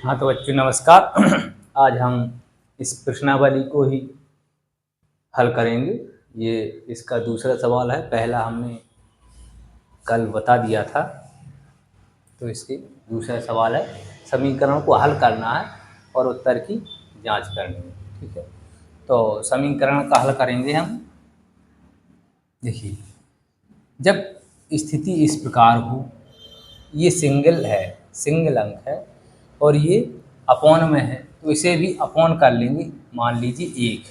हाँ तो बच्चों नमस्कार। आज हम इस प्रश्नावली को ही हल करेंगे। ये इसका दूसरा सवाल है, पहला हमने कल बता दिया था। तो इसके दूसरा सवाल है, समीकरण को हल करना है और उत्तर की जांच करनी है। ठीक है, तो समीकरण का हल करेंगे हम। देखिए, जब स्थिति इस प्रकार हो, ये सिंगल है, सिंगल अंक है और ये अपॉन में है, तो इसे भी अपॉन कर लेंगे। मान लीजिए एक,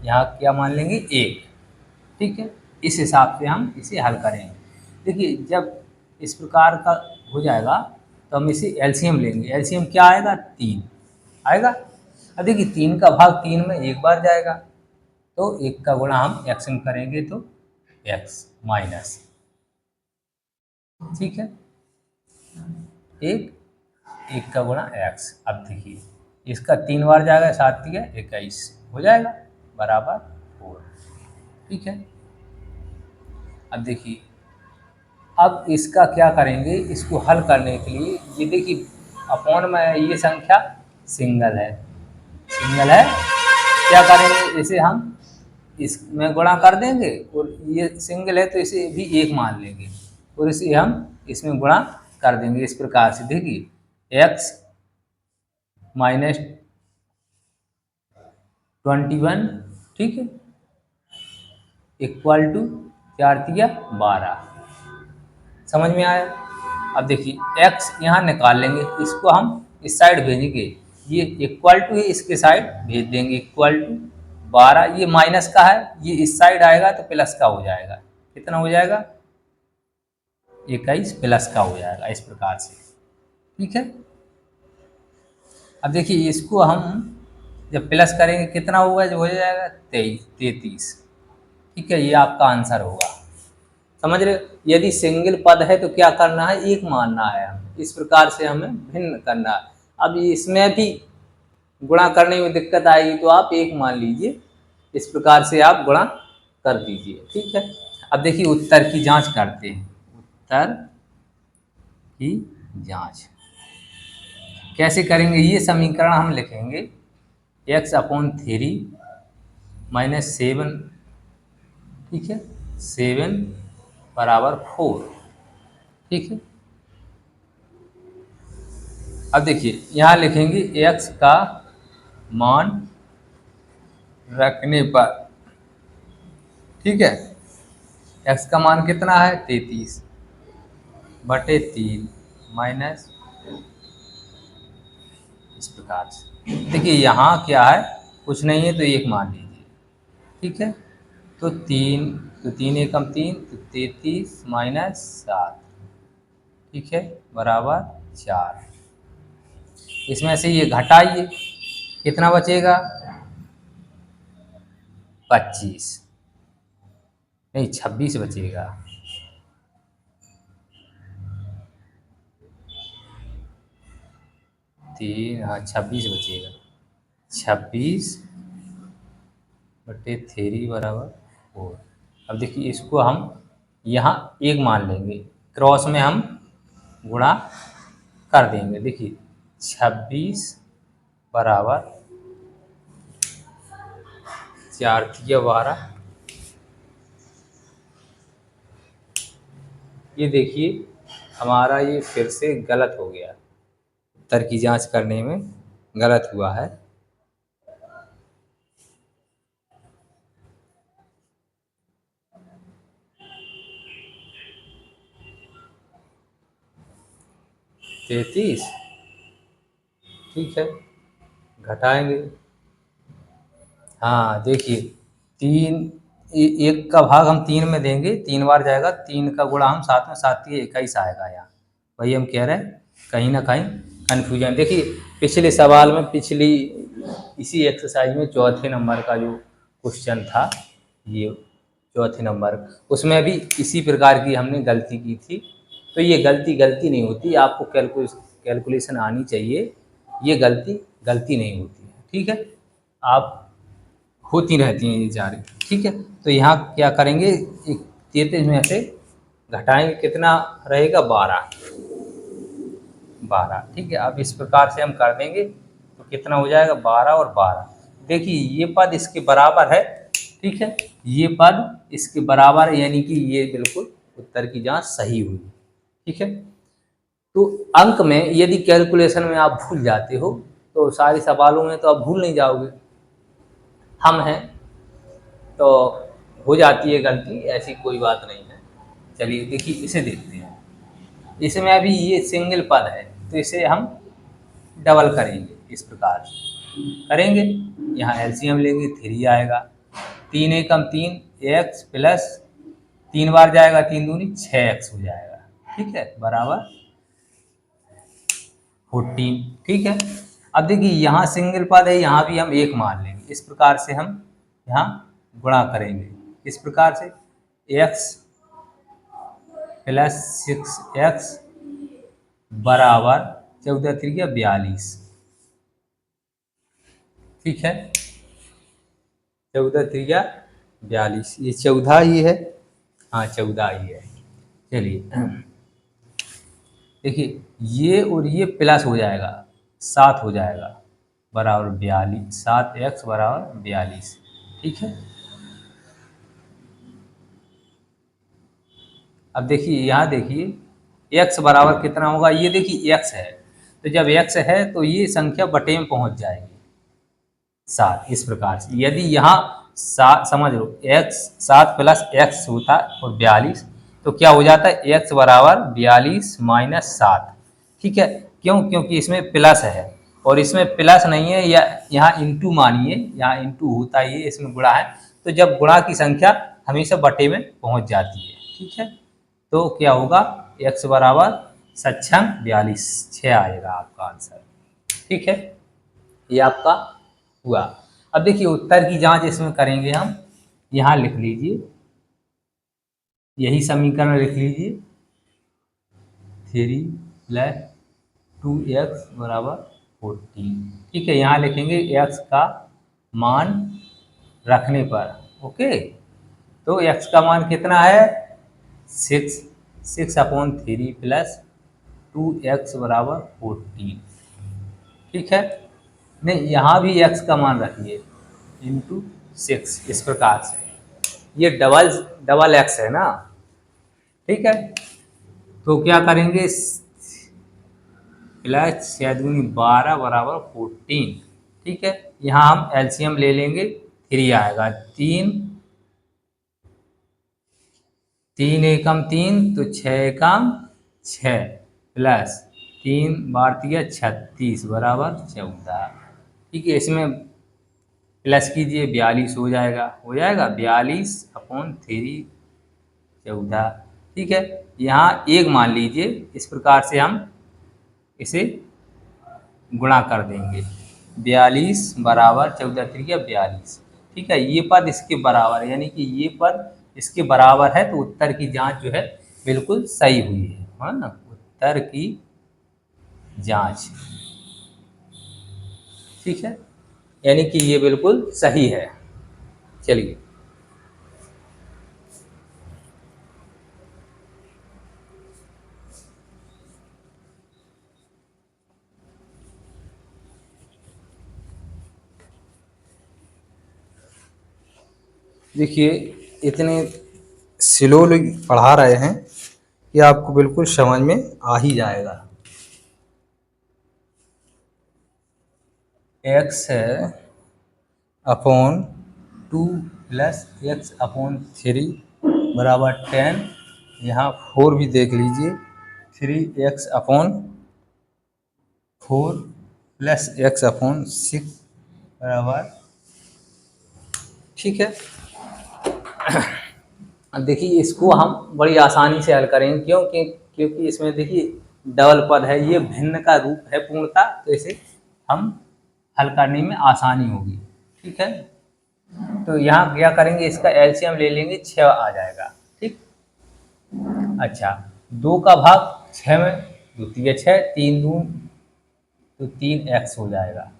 यहाँ क्या मान लेंगे, एक। ठीक है, इस हिसाब से हम इसे हल करेंगे। देखिए, जब इस प्रकार का हो जाएगा तो हम इसे एलसीएम लेंगे। एलसीएम क्या आएगा, 3 आएगा। अब देखिए, 3 का भाग 3 में एक बार जाएगा, तो 1 का गुणा हम एक्स में करेंगे तो एक्स माइनस, ठीक है, एक 1 का गुणा एक्स। अब देखिए, इसका 3 बार जाएगा, 7 3 21 हो जाएगा बराबर 4। ठीक है, अब देखिए, अब इसका क्या करेंगे, इसको हल करने के लिए ये देखिए अपॉन में ये संख्या सिंगल है, सिंगल है, क्या करेंगे, इसे हम इसमें गुणा कर देंगे और ये सिंगल है तो इसे भी एक मान लेंगे और इसे हम इसमें गुणा कर देंगे। इस प्रकार से देखिए, एक्स माइनस 21, ठीक है, इक्वल टू 4 3 12। समझ में आया। अब देखिए, x यहाँ निकाल लेंगे, इसको हम इस साइड भेजेंगे, ये इक्वल टू है, इसके साइड भेज देंगे, इक्वल टू 12। ये माइनस का है, ये इस साइड आएगा तो प्लस का हो जाएगा। कितना हो जाएगा, 21 प्लस का हो जाएगा, इस प्रकार से। ठीक है, अब देखिए इसको हम जब प्लस करेंगे कितना होगा, जो हो जाएगा 33। ठीक है, ये आपका आंसर होगा। समझ रहे हो? यदि सिंगल पद है तो क्या करना है, एक मानना है। हम इस प्रकार से हमें भिन्न करना है। अब इसमें भी गुणा करने में दिक्कत आएगी तो आप एक मान लीजिए, इस प्रकार से आप गुणा कर दीजिए। ठीक है, अब देखिए उत्तर की जांच करते हैं। उत्तर की जांच कैसे करेंगे, ये समीकरण हम लिखेंगे x/3 माइनस 7, ठीक है, 7 बराबर 4। ठीक है, अब देखिए यहाँ लिखेंगे x का मान रखने पर, ठीक है, x का मान कितना है, 33/3 माइनस, इस प्रकार से। देखिए यहाँ क्या है, कुछ नहीं है तो एक मान लीजिए। ठीक है, तो 3 एकम 3, तो 33 माइनस 7, ठीक है, बराबर 4। इसमें से ये घटाइए, कितना बचेगा, 25 नहीं 26 बचेगा। तीन, हाँ 26 बचेगा। 26/3 बराबर 4। अब देखिए इसको हम यहाँ एक मान लेंगे, क्रॉस में हम गुणा कर देंगे। देखिए 26 बराबर 4 3 12। ये देखिए हमारा ये फिर से गलत हो गया, उत्तर की जांच करने में गलत हुआ है। तैतीस, ठीक है, घटाएंगे। हाँ देखिए, एक का भाग हम 3 में देंगे, 3 बार जाएगा, 3 का गुणा हम 7 में, 7 3 21 आएगा यहाँ। वही हम कह रहे हैं, कहीं ना कहीं कन्फ्यूजन। देखिए पिछले सवाल में, पिछली इसी एक्सरसाइज में चौथे नंबर का जो क्वेश्चन था, ये चौथे नंबर, उसमें भी इसी प्रकार की हमने गलती की थी। तो ये गलती नहीं होती, आपको कैलकुलेशन आनी चाहिए। ये गलती नहीं होती है। ठीक है, आप होती रहती हैं ये जारी। ठीक है, तो यहाँ क्या करेंगे, 33 में से घटाएंगे, कितना रहेगा, 12। 12। ठीक है, अब इस प्रकार से हम कर देंगे तो कितना हो जाएगा, 12 और 12। देखिए ये पद इसके बराबर है। ठीक है, ये पद इसके बराबर है, यानी कि ये बिल्कुल उत्तर की जांच सही हुई। ठीक है, तो अंक में यदि कैलकुलेशन में आप भूल जाते हो तो सारे सवालों में तो आप भूल नहीं जाओगे। हम हैं तो हो जाती है गलती, ऐसी कोई बात नहीं है। चलिए देखिए इसे देखते हैं। इसमें अभी ये सिंगल पद है तो इसे हम डबल करेंगे, इस प्रकार से करेंगे। यहाँ एलसीएम लेंगे, 3 आएगा। 3 एकम 3 एक्स प्लस 3 बार जाएगा, 3 दूनी 6x हो जाएगा। ठीक है, बराबर 14। ठीक है, अब देखिए यहाँ सिंगल पद है, यहाँ भी हम एक मान लेंगे। इस प्रकार से हम यहाँ गुणा करेंगे, इस प्रकार से x प्लस 6x बराबर 14 त्रिज्या 42। ठीक है, 14 त्रिज्या 42, ये 14 ही है। हाँ 14 ही है। चलिए देखिए ये और ये प्लस हो जाएगा, 7 हो जाएगा, बराबर 42। 7x बराबर 42। ठीक है, अब देखिए यहाँ देखिए x बराबर कितना होगा, ये देखिए x है, तो जब x है तो ये संख्या बटे में पहुंच जाएगी 7। इस प्रकार से यदि यहाँ 7 समझ लो, x 7 प्लस x होता और 42, तो क्या हो जाता है, x बराबर 42 माइनस 7। ठीक है, क्यों, क्योंकि इसमें प्लस है और इसमें प्लस नहीं है, या यहाँ इंटू मानिए, यहाँ इंटू होता ही है, इसमें गुणा है। तो जब गुणा की संख्या हमेशा बटे में पहुंच जाती है। ठीक है, तो क्या होगा, x बराबर सक्षम 42, 6 आएगा आपका आंसर। ठीक है, ये आपका हुआ। अब देखिए उत्तर की जांच इसमें करेंगे हम। यहाँ लिख लीजिए, यही समीकरण लिख लीजिए, 3 प्लस 2x बराबर 14। ठीक है, यहाँ लिखेंगे x का मान रखने पर। ओके, तो x का मान कितना है, 6/3 प्लस 2x बराबर 14। ठीक है, नहीं यहाँ भी x का मान रखिए, इंटू 6, इस प्रकार से। ये डबल डबल x है ना। ठीक है, तो क्या करेंगे, प्लस 6 दूनी 12 बराबर 14। ठीक है, यहाँ हम एलसीएम ले लेंगे, 3 आएगा। 3 एकम 3 तो 6 एकम 6 प्लस 3 बार 36 बराबर 14। ठीक है, इसमें प्लस कीजिए, 42 हो जाएगा, 42/3 14। ठीक है, यहाँ एक मान लीजिए, इस प्रकार से हम इसे गुणा कर देंगे, 42 बराबर 14 त्रिज्या 42। ठीक है, ये पद इसके बराबर है, यानी कि ये पद इसके बराबर है, तो उत्तर की जांच जो है बिल्कुल सही हुई है ना, उत्तर की जांच। ठीक है, यानी कि ये बिल्कुल सही है। चलिए देखिए, इतने स्लोली पढ़ा रहे हैं कि आपको बिल्कुल समझ में आ ही जाएगा। x है अपॉन 2 प्लस x/3 बराबर 10। यहाँ 4 भी देख लीजिए, 3x/4 प्लस x/6 बराबर। ठीक है, अब देखिए इसको हम बड़ी आसानी से हल करेंगे, क्योंकि इसमें देखिए डबल पद है, ये भिन्न का रूप है पूर्णता, तो इसे हम हल करने में आसानी होगी। ठीक है, तो यहाँ क्या करेंगे, इसका एलसीएम ले लेंगे, 6 आ जाएगा। ठीक, अच्छा 2 का भाग 6 में, 2 तिया 6, 3 दून तो 3x हो जाएगा,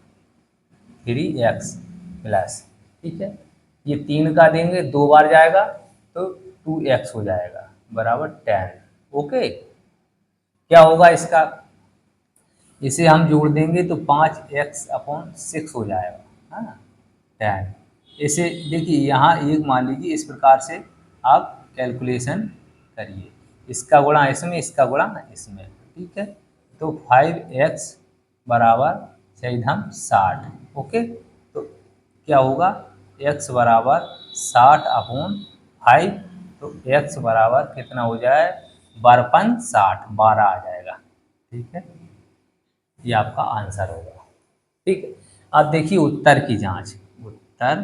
3x प्लस। ठीक है, ये 3 का देंगे, 2 बार जाएगा तो 2x हो जाएगा, बराबर 10। ओके, क्या होगा इसका इसे हम जोड़ देंगे तो 5x/6 हो जाएगा, है ना, 10। इसे देखिए यहाँ एक मान लीजिए इस प्रकार से आप कैलकुलेशन करिए, इसका गुणा इसमें, इसका गुणा इसमें, ठीक है। तो 5x बराबर छेदम 60, ओके। तो क्या होगा, x बराबर 60/5, तो x बराबर कितना हो जाए, 12×5 = 12 आ जाएगा, ठीक है। ये आपका आंसर होगा, ठीक है। अब देखिए उत्तर की जांच, उत्तर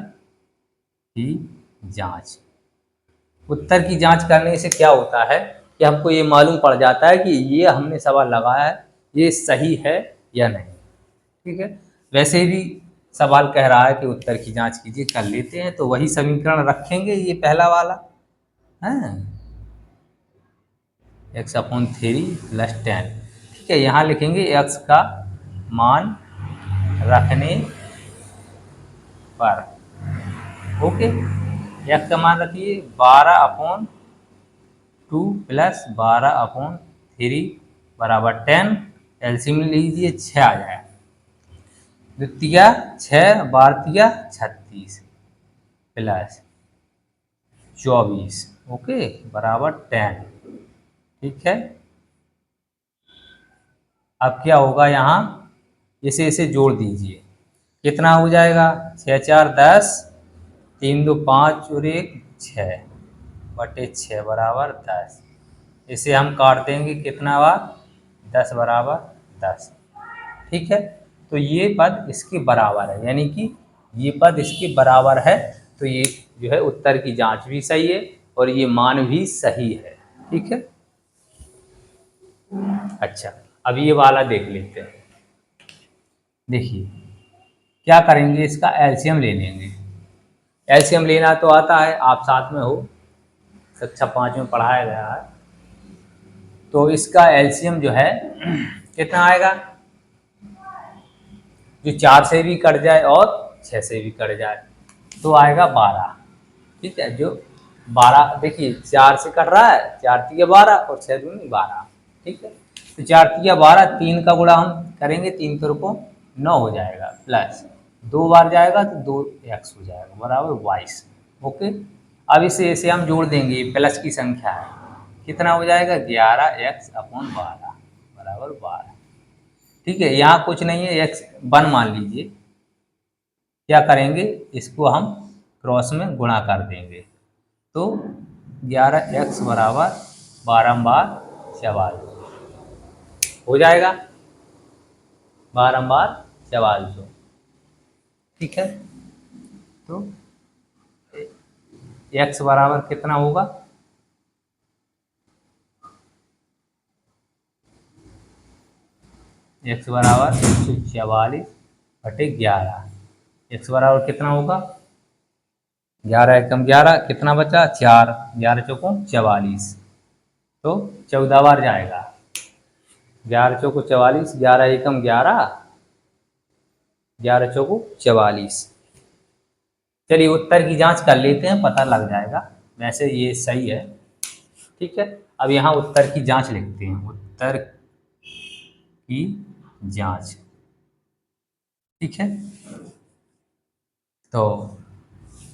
की जांच, उत्तर की जांच करने से क्या होता है कि हमको ये मालूम पड़ जाता है कि ये हमने सवाल लगाया है ये सही है या नहीं, ठीक है। वैसे भी सवाल कह रहा है कि उत्तर की जांच कीजिए, कर लेते हैं। तो वही समीकरण रखेंगे, ये पहला वाला है, x/3 + 10, ठीक है। यहाँ लिखेंगे x का मान रखने पर, ओके। x का मान रखिए 12/2 + 12/3 बराबर 10। एलसीएम लीजिए 6 आ जाए, द्वितीय 6 बारतीय 36 प्लस 24, ओके, बराबर 10, ठीक है। अब क्या होगा, यहाँ इसे जोड़ दीजिए, कितना हो जाएगा, 6×4 = 10, 3×2 = 5 और 1 6/6 बराबर 10। इसे हम काट देंगे कितना बार, 10 बराबर 10, ठीक है। तो ये पद इसके बराबर है, यानी कि ये पद इसके बराबर है, तो ये जो है उत्तर की जांच भी सही है और ये मान भी सही है, ठीक है। अच्छा, अब ये वाला देख लेते हैं। देखिए क्या करेंगे, इसका एलसीएम ले लेंगे। एलसीएम लेना तो आता है, आप साथ में हो, कक्षा 5 में पढ़ाया गया है। तो इसका एलसीएम जो है कितना आएगा, जो 4 से भी कट जाए और 6 से भी कट जाए तो आएगा 12, ठीक है। जो 12 देखिए 4 से कट रहा है, 4×3 = 12 और 6×2 = 12, ठीक है। तो 4×3 = 12, 3 का गुणा हम करेंगे, 3 के रूपों 9 हो जाएगा, प्लस 2 बार जाएगा तो 2x हो जाएगा बराबर 22, ओके। अब इसे हम जोड़ देंगे, प्लस की संख्या है, कितना हो जाएगा, 11x/12 बराबर 12, ठीक है। यहाँ कुछ नहीं है, x 1 मान लीजिए, क्या करेंगे, इसको हम क्रॉस में गुणा कर देंगे, तो 11x बराबर 12×44 हो जाएगा, 12×44, ठीक है। तो x बराबर कितना होगा, x बराबर 144/11, x बराबर कितना होगा, 11 एकम 11, कितना बचा 4, 11×4 = 44, तो 14 बार जाएगा, 11×4 = 44, 11 एकम 11, 11×4 = 44। चलिए उत्तर की जांच कर लेते हैं, पता लग जाएगा, वैसे ये सही है, ठीक है। अब यहाँ उत्तर की जांच लिखते हैं, उत्तर की जांच, ठीक है। तो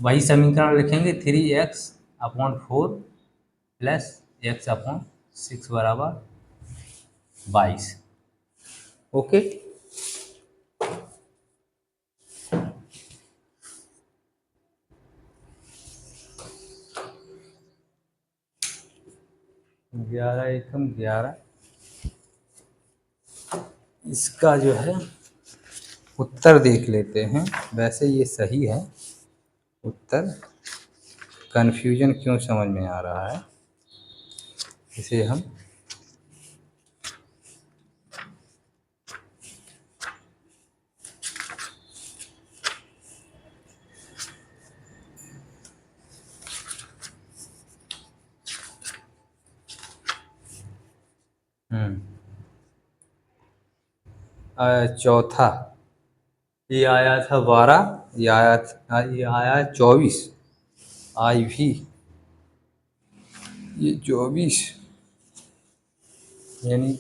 वही समीकरण लिखेंगे, 3x/4 + x/6 बराबर 22, ओके। 11 एकम 11, इसका जो है उत्तर देख लेते हैं, वैसे ये सही है उत्तर, कन्फ्यूजन क्यों समझ में आ रहा है, इसे हम चौथा, ये आया था 12, ये आया 24, आई भी ये 24, यानी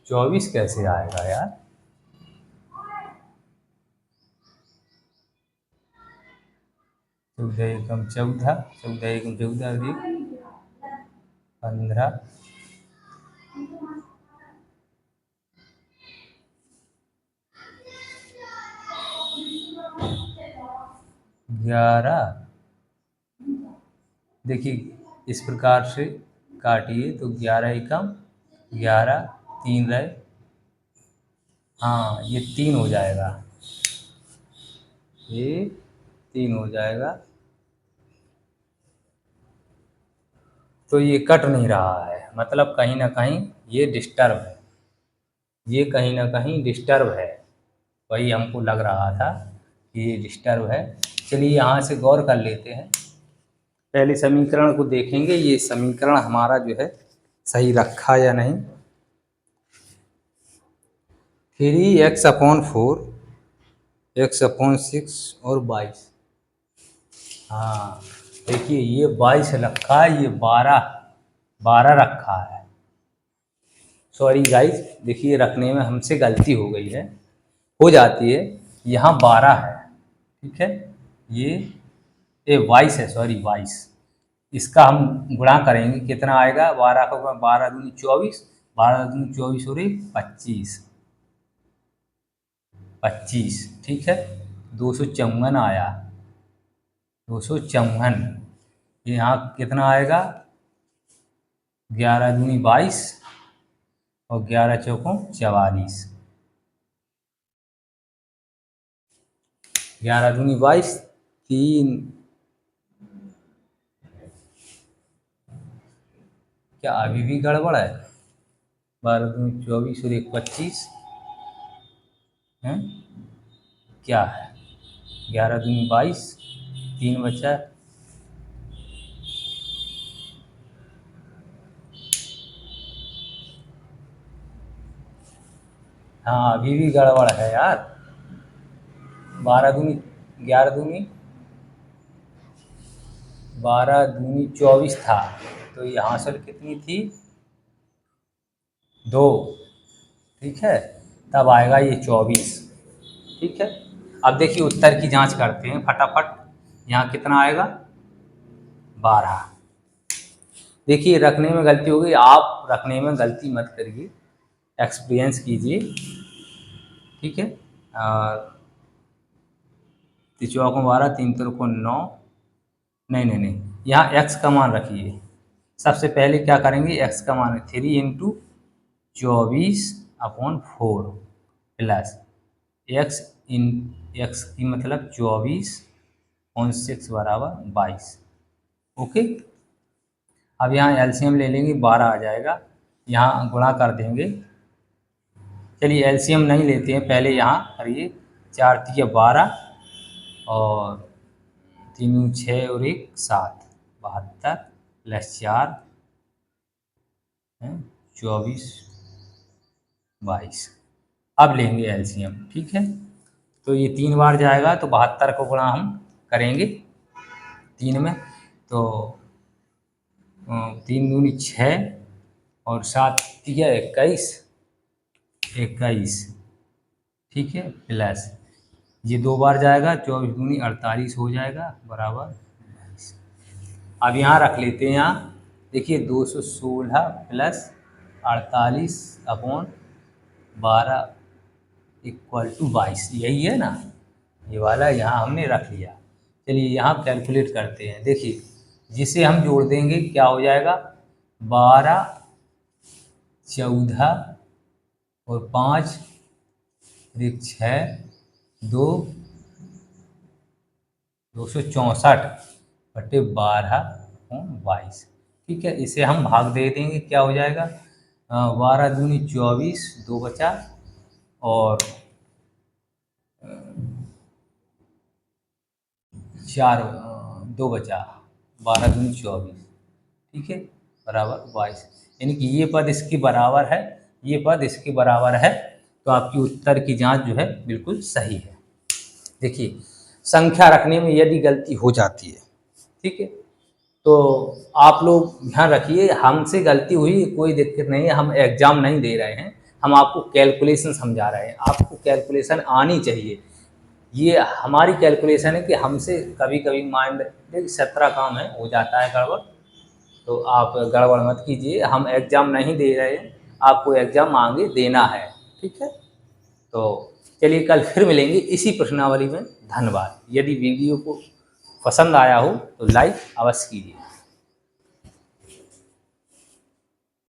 24 कैसे आएगा यार? चौदह एकम 14, 14 एकम 14 अधिक 15, 11। देखिए इस प्रकार से काटिए तो 11 एकम 11, 3 रहे, हाँ ये 3 हो जाएगा, ये 3 हो जाएगा। तो ये कट नहीं रहा है, मतलब कहीं ना कहीं ये डिस्टर्ब है, ये कहीं ना कहीं डिस्टर्ब है, वही हमको लग रहा था कि ये डिस्टर्ब है। चलिए यहाँ से गौर कर लेते हैं, पहले समीकरण को देखेंगे, ये समीकरण हमारा जो है सही रखा या नहीं। 3x/4 x/6 और 22, हाँ देखिए ये 22 रखा है, ये 12 रखा है। सॉरी गाइस, देखिए रखने में हमसे गलती हो गई है, हो जाती है। यहाँ 12 है, ठीक है, ये 22 है, सॉरी 22। इसका हम गुणा करेंगे, कितना आएगा? 12 का गुणा 12 दूनी 24, 12 दूनी 24 और 25, 25, ठीक है, 254 आया, 254। यहाँ कितना आएगा? 11 दूनी 22 और 11 चौकों 44, 11 दूनी 22, 3, क्या अभी भी गड़बड़ है? 12 दूनी 24 और 1 25 है, क्या है? 11 दूनी 22, 3 बचा, हाँ अभी भी गड़बड़ है यार। 12 दूनी 11 दूनी 12 दूनी 24 था, तो यहाँ से कितनी थी? 2, ठीक है, तब आएगा ये 24, ठीक है। अब देखिए उत्तर की जांच करते हैं फटाफट, यहाँ कितना आएगा? 12। देखिए रखने में गलती हो गई, आप रखने में गलती मत करिए, एक्सपीरियंस कीजिए, ठीक है। चौकों 12, 3 तिरकों 9, नहीं, यहाँ x का मान रखिए। सबसे पहले क्या करेंगे, x का मान 3 × 24/4 प्लस x की मतलब 24/6 बराबर 22, ओके। अब यहाँ एलसीएम ले लेंगे, 12 आ जाएगा, यहाँ गुणा कर देंगे। चलिए एलसीएम नहीं लेते हैं, पहले यहाँ करिए, 4 × 12 और 3 × 6 और 1 7, 72 प्लस 4 24 22। अब लेंगे एलसीएम, ठीक है, तो ये 3 बार जाएगा तो 72 को गुणा हम करेंगे 3 में, तो 3 दूनी 6 और 7 या 21, ठीक है, प्लस ये 2 बार जाएगा, 24 दूनी 48 हो जाएगा बराबर 22। अब यहाँ रख लेते हैं, यहाँ देखिए 216 प्लस 48/12 इक्वल टू 22, यही है ना, ये वाला यहाँ हमने रख लिया। चलिए यहाँ कैलकुलेट करते हैं, देखिए जिसे हम जोड़ देंगे क्या हो जाएगा? 12, 14 और 5, 6, 264/12, ठीक है। इसे हम भाग दे देंगे, क्या हो जाएगा? 12 दूनी 24, 2 बचा, और 4 2 बचा, 12 दूनी 24, ठीक है, बराबर 22। यानी कि ये पद इसके बराबर है, ये पद इसके बराबर है, तो आपकी उत्तर की जांच जो है बिल्कुल सही है। देखिए संख्या रखने में यदि गलती हो जाती है, ठीक है, तो आप लोग ध्यान रखिए, हमसे गलती हुई कोई दिक्कत नहीं है, हम एग्ज़ाम नहीं दे रहे हैं, हम आपको कैलकुलेशन समझा रहे हैं, आपको कैलकुलेशन आनी चाहिए। ये हमारी कैलकुलेशन है कि हमसे कभी कभी माइंड 17 काम है, हो जाता है गड़बड़, तो आप गड़बड़ मत कीजिए। हम एग्ज़ाम नहीं दे रहे हैं, आपको एग्ज़ाम आगे देना है, ठीक है। तो चलिए कल फिर मिलेंगे इसी प्रश्नावली में। धन्यवाद। यदि वीडियो को पसंद आया हो तो लाइक अवश्य कीजिए।